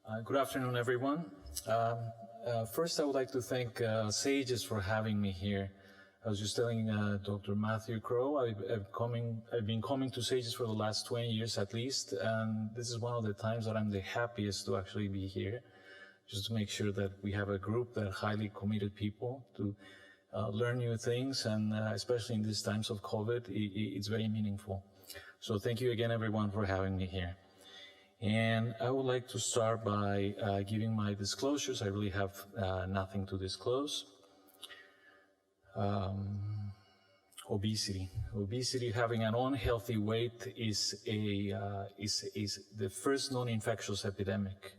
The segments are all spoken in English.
Good afternoon, everyone. First, I would like to thank SAGES for having me here. I was just telling Dr. Matthew Crow, I've been coming to SAGES for the last 20 years at least, and this is one of the times that I'm the happiest to actually be here, just to make sure that we have a group that are highly committed people to learn new things, and especially in these times of COVID, it's very meaningful. So thank you again, everyone, for having me here. And I would like to start by giving my disclosures. I really have nothing to disclose. Obesity. Obesity, having an unhealthy weight, is the first non-infectious epidemic.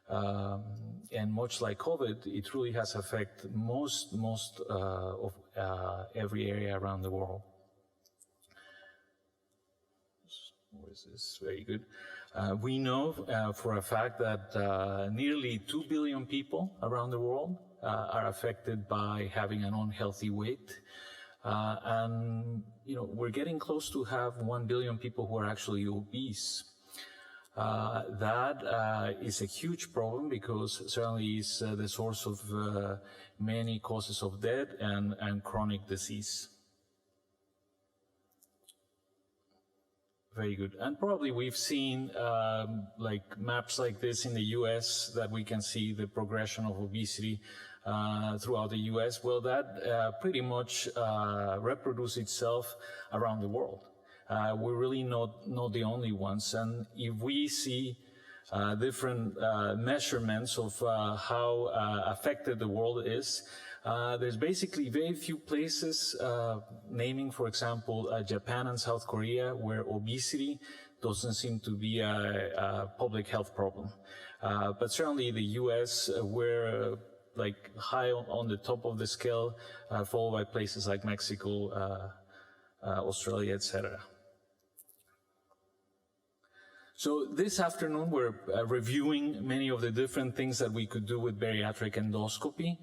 And much like COVID, it really has affected most of every area around the world. Where is this? Very good. We know for a fact that nearly 2 billion people around the world are affected by having an unhealthy weight. And, you know, we're getting close to have 1 billion people who are actually obese. That is a huge problem because certainly is the source of many causes of death and chronic disease. Very good. And probably we've seen like maps like this in the US that we can see the progression of obesity throughout the US. Well, that pretty much reproduces itself around the world. We're really not the only ones. And if we see different measurements of how affected the world is, there's basically very few places, naming, for example, Japan and South Korea, where obesity doesn't seem to be a public health problem. But certainly the US, we're like high on the top of the scale, followed by places like Mexico, Australia, etc. So this afternoon, we're reviewing many of the different things that we could do with bariatric endoscopy.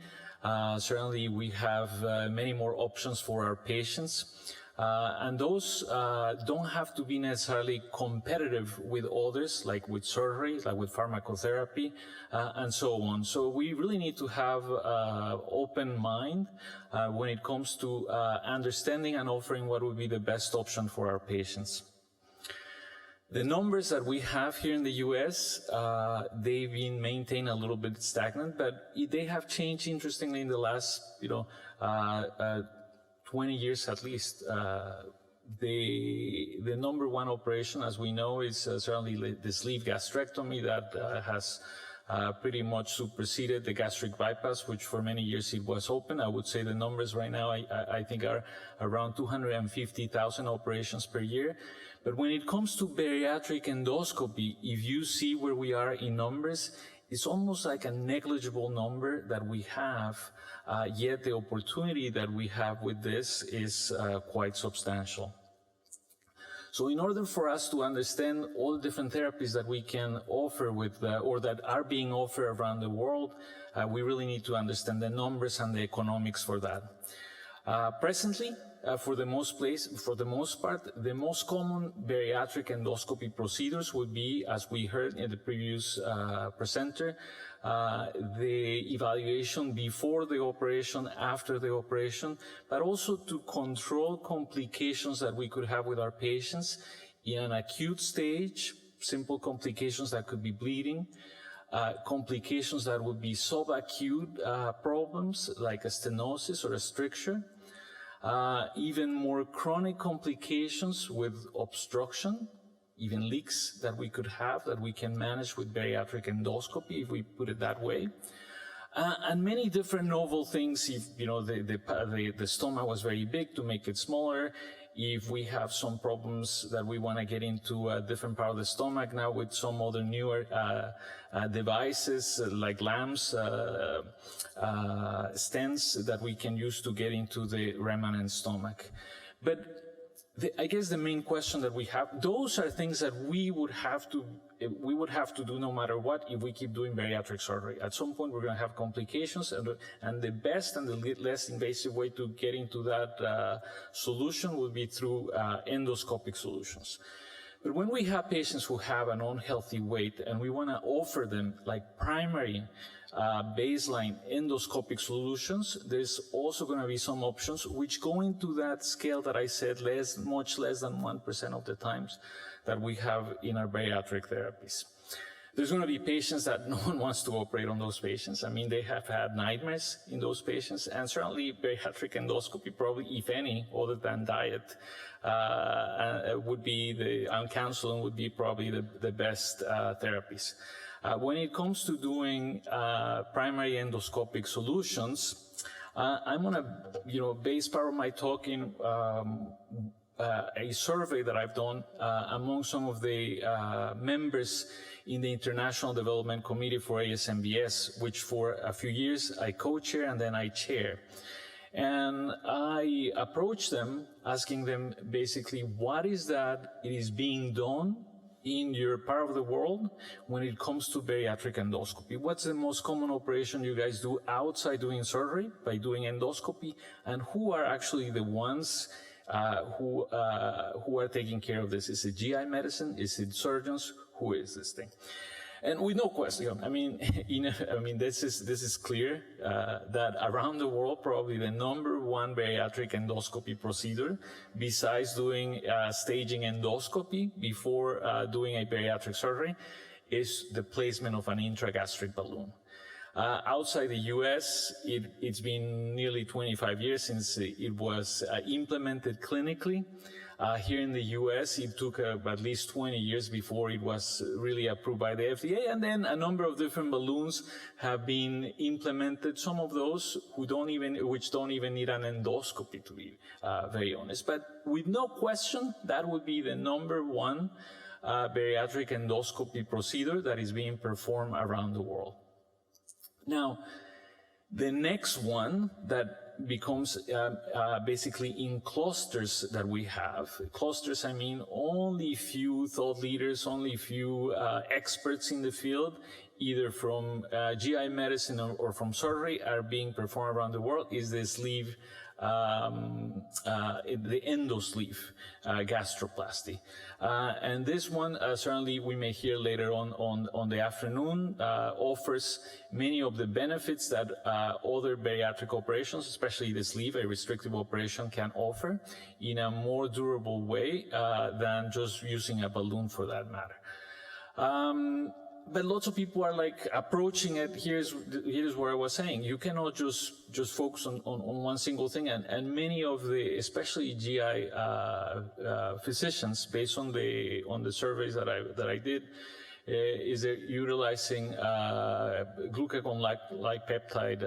Certainly, we have many more options for our patients, and those don't have to be necessarily competitive with others, like with surgery, like with pharmacotherapy, and so on. So we really need to have an open mind when it comes to understanding and offering what would be the best option for our patients. The numbers that we have here in the US, they've been maintained a little bit stagnant, but they have changed interestingly in the last, 20 years at least. The number one operation, as we know, is certainly the sleeve gastrectomy that has pretty much superseded the gastric bypass, which for many years it was open. I would say the numbers right now, I think, are around 250,000 operations per year. But when it comes to bariatric endoscopy, if you see where we are in numbers, it's almost like a negligible number that we have, yet the opportunity that we have with this is quite substantial. So in order for us to understand all the different therapies that we can offer with, or that are being offered around the world, we really need to understand the numbers and the economics for that. Presently, for the most part, the most common bariatric endoscopy procedures would be, as we heard in the previous presenter, the evaluation before the operation, after the operation, but also to control complications that we could have with our patients in an acute stage, simple complications that could be bleeding, complications that would be subacute problems like a stenosis or a stricture, even more chronic complications with obstruction, even leaks that we could have that we can manage with bariatric endoscopy, if we put it that way. And many different novel things. If the stomach was very big, to make it smaller. If we have some problems that we want to get into a different part of the stomach now with some other newer devices like lamps, stents that we can use to get into the remnant stomach. But I guess the main question that we have, those are things that we would have to do no matter what if we keep doing bariatric surgery. At some point, we're going to have complications, and the best and the less invasive way to get into that solution would be through endoscopic solutions. But when we have patients who have an unhealthy weight and we want to offer them like primary baseline endoscopic solutions, there's also going to be some options which go into that scale that I said, much less than 1% of the times that we have in our bariatric therapies. There's going to be patients that no one wants to operate on those patients. I mean, they have had nightmares in those patients, and certainly bariatric endoscopy, probably, if any, other than diet, would be and counseling would be probably the best therapies. When it comes to doing primary endoscopic solutions, I'm going to, base part of my talk in a survey that I've done among some of the members in the International Development Committee for FASMBS, which for a few years I co-chair and then I chair. And I approached them, asking them basically, what is that it is being done in your part of the world when it comes to bariatric endoscopy? What's the most common operation you guys do outside doing surgery by doing endoscopy? And who are actually the ones who are taking care of this? Is it GI medicine? Is it surgeons? Who is this thing? And with no question, I mean, this is clear that around the world, probably the #1 bariatric endoscopy procedure, besides doing staging endoscopy before doing a bariatric surgery, is the placement of an intragastric balloon. Outside the US, it's been nearly 25 years since it was implemented clinically. Here in the US, it took at least 20 years before it was really approved by the FDA, and then a number of different balloons have been implemented, some of those which don't even need an endoscopy, to be very honest. But with no question, that would be the #1 bariatric endoscopy procedure that is being performed around the world. Now, the next one that becomes basically in clusters that we have. Clusters, I mean, only few thought leaders, only few experts in the field, either from GI medicine or from surgery, are being performed around the world, is the sleeve, the endosleeve gastroplasty. And this one, certainly we may hear later on the afternoon, offers many of the benefits that other bariatric operations, especially the sleeve, a restrictive operation, can offer in a more durable way than just using a balloon for that matter. But lots of people are like approaching it. Here's what I was saying. You cannot just focus on one single thing. And many of the, especially GI physicians, based on the surveys that I did, is they're utilizing glucagon-like peptide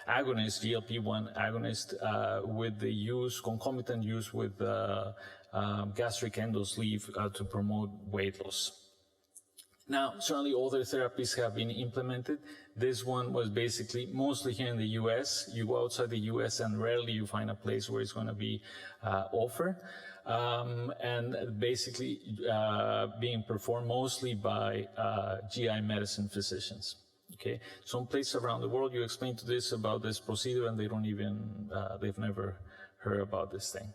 agonist, GLP-1 agonist, with the concomitant use with gastric endosleeve to promote weight loss. Now, certainly other therapies have been implemented. This one was basically mostly here in the US. You go outside the US and rarely you find a place where it's going to be offered. And basically being performed mostly by GI medicine physicians. Okay, some places around the world you explain to this about this procedure and they don't even, they've never heard about this thing.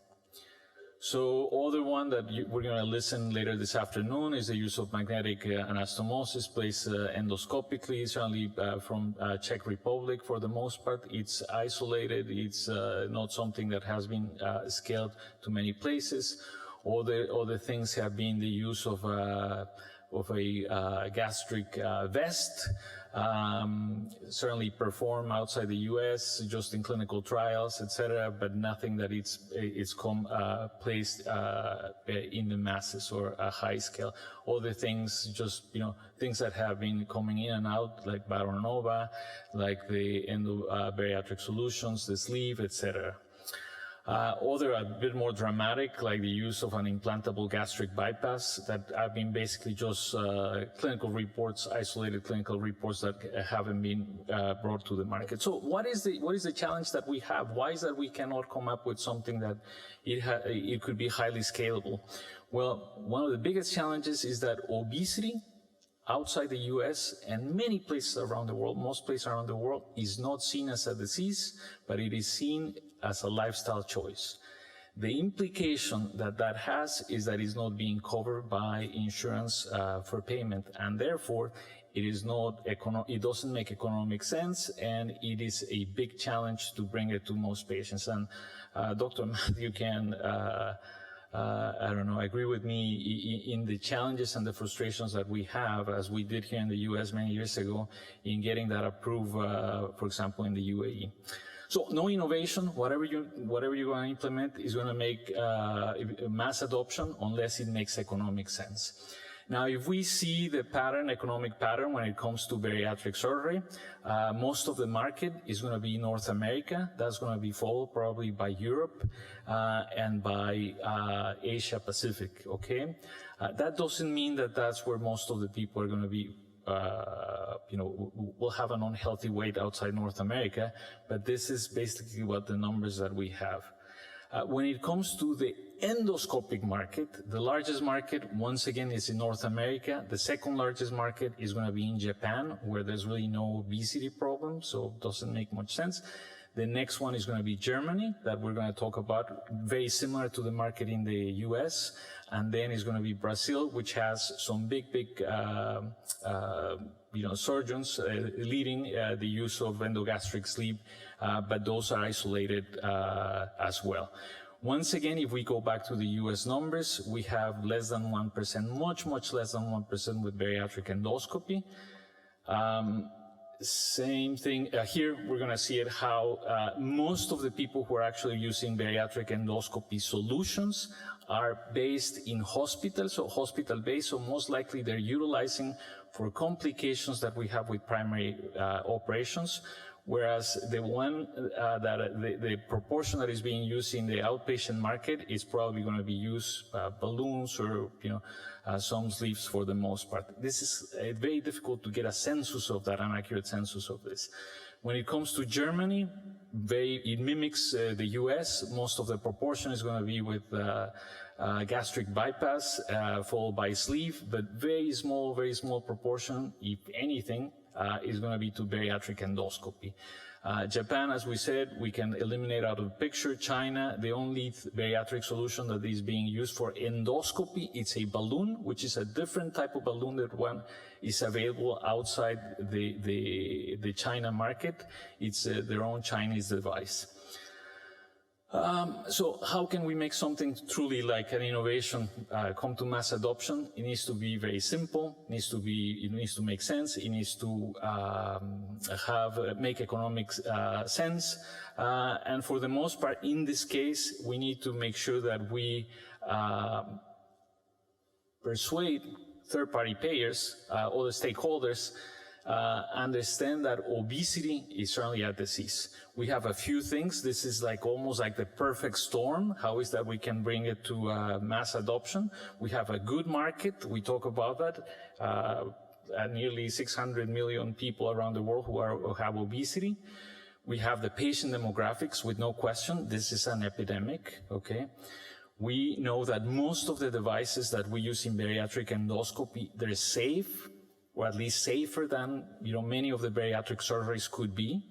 So other one that we're going to listen later this afternoon is the use of magnetic anastomosis placed endoscopically, certainly from Czech Republic for the most part. It's isolated. It's not something that has been scaled to many places. Other things have been the use of a gastric vest, certainly performed outside the U.S., just in clinical trials, etc., but nothing that it's placed in the masses or a high scale. Other things, just things that have been coming in and out, like Baronova, like the bariatric solutions, the sleeve, etc. Other a bit more dramatic, like the use of an implantable gastric bypass that have been basically just clinical reports, isolated clinical reports that haven't been brought to the market. So what is the challenge that we have? Why is that we cannot come up with something that it could be highly scalable? Well, one of the biggest challenges is that obesity outside the US and many places around the world, most places around the world, is not seen as a disease, but it is seen as a lifestyle choice. The implication that that has is that it's not being covered by insurance for payment, and therefore it is not it doesn't make economic sense, and it is a big challenge to bring it to most patients. And Dr. Matthew can, I don't know, agree with me in the challenges and the frustrations that we have, as we did here in the US many years ago, in getting that approved, for example, in the UAE. So no innovation, whatever you're going to implement is going to make mass adoption unless it makes economic sense. Now, if we see the pattern, economic pattern, when it comes to bariatric surgery, most of the market is going to be North America. That's going to be followed probably by Europe and by Asia Pacific, okay? That doesn't mean that that's where most of the people are going to be will have an unhealthy weight outside North America, but this is basically what the numbers that we have. When it comes to the endoscopic market, the largest market, once again, is in North America. The second largest market is going to be in Japan, where there's really no obesity problem, so it doesn't make much sense. The next one is going to be Germany, that we're going to talk about, very similar to the market in the US. And then it's going to be Brazil, which has some big surgeons leading the use of endogastric sleeve, but those are isolated as well. Once again, if we go back to the US numbers, we have less than 1%, much less than 1% with bariatric endoscopy. Same thing here, we're going to see it how most of the people who are actually using bariatric endoscopy solutions are based in hospitals, so hospital-based, so most likely they're utilizing for complications that we have with primary operations, whereas the one the proportion that is being used in the outpatient market is probably going to be used balloons or some sleeves for the most part. This is very difficult to get a census of that, an accurate census of this. When it comes to Germany, it mimics the US. Most of the proportion is going to be with gastric bypass, followed by sleeve, but very small proportion, if anything, is going to be to bariatric endoscopy. Japan, as we said, we can eliminate out of the picture. China, the only bariatric solution that is being used for endoscopy, it's a balloon, which is a different type of balloon that one is available outside the China market. It's their own Chinese device. So how can we make something truly like an innovation come to mass adoption? It needs to be very simple. It needs to make sense. It needs to make economic sense. And for the most part, in this case, we need to make sure that we persuade third-party payers, other stakeholders, understand that obesity is certainly a disease. We have a few things. This is almost like the perfect storm. How is that we can bring it to mass adoption? We have a good market. We talk about that. Nearly 600 million people around the world who have obesity. We have the patient demographics, with no question. This is an epidemic, okay? We know that most of the devices that we use in bariatric endoscopy, they're safe, or at least safer than many of the bariatric surgeries could be.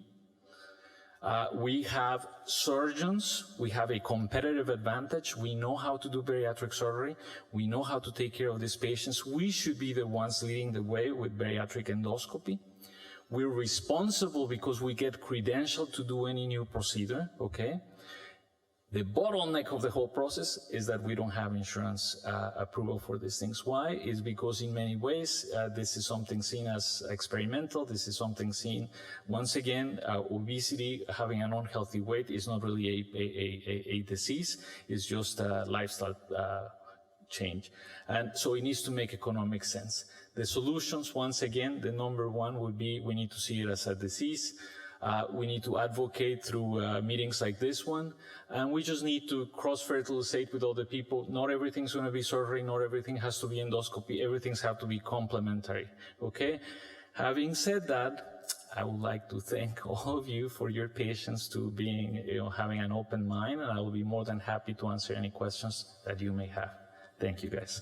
We have surgeons. We have a competitive advantage. We know how to do bariatric surgery. We know how to take care of these patients. We should be the ones leading the way with bariatric endoscopy. We're responsible because we get credentialed to do any new procedure, okay? The bottleneck of the whole process is that we don't have insurance approval for these things. Why? Is because in many ways, this is something seen as experimental. This is something seen, once again, obesity, having an unhealthy weight is not really a disease. It's just a lifestyle change. And so it needs to make economic sense. The solutions, once again, the number one would be we need to see it as a disease. We need to advocate through meetings like this one, and we just need to cross-fertilizate with other people. Not everything's going to be surgery, not everything has to be endoscopy, everything's have to be complementary, okay? Having said that, I would like to thank all of you for your patience to being, having an open mind, and I will be more than happy to answer any questions that you may have. Thank you, guys.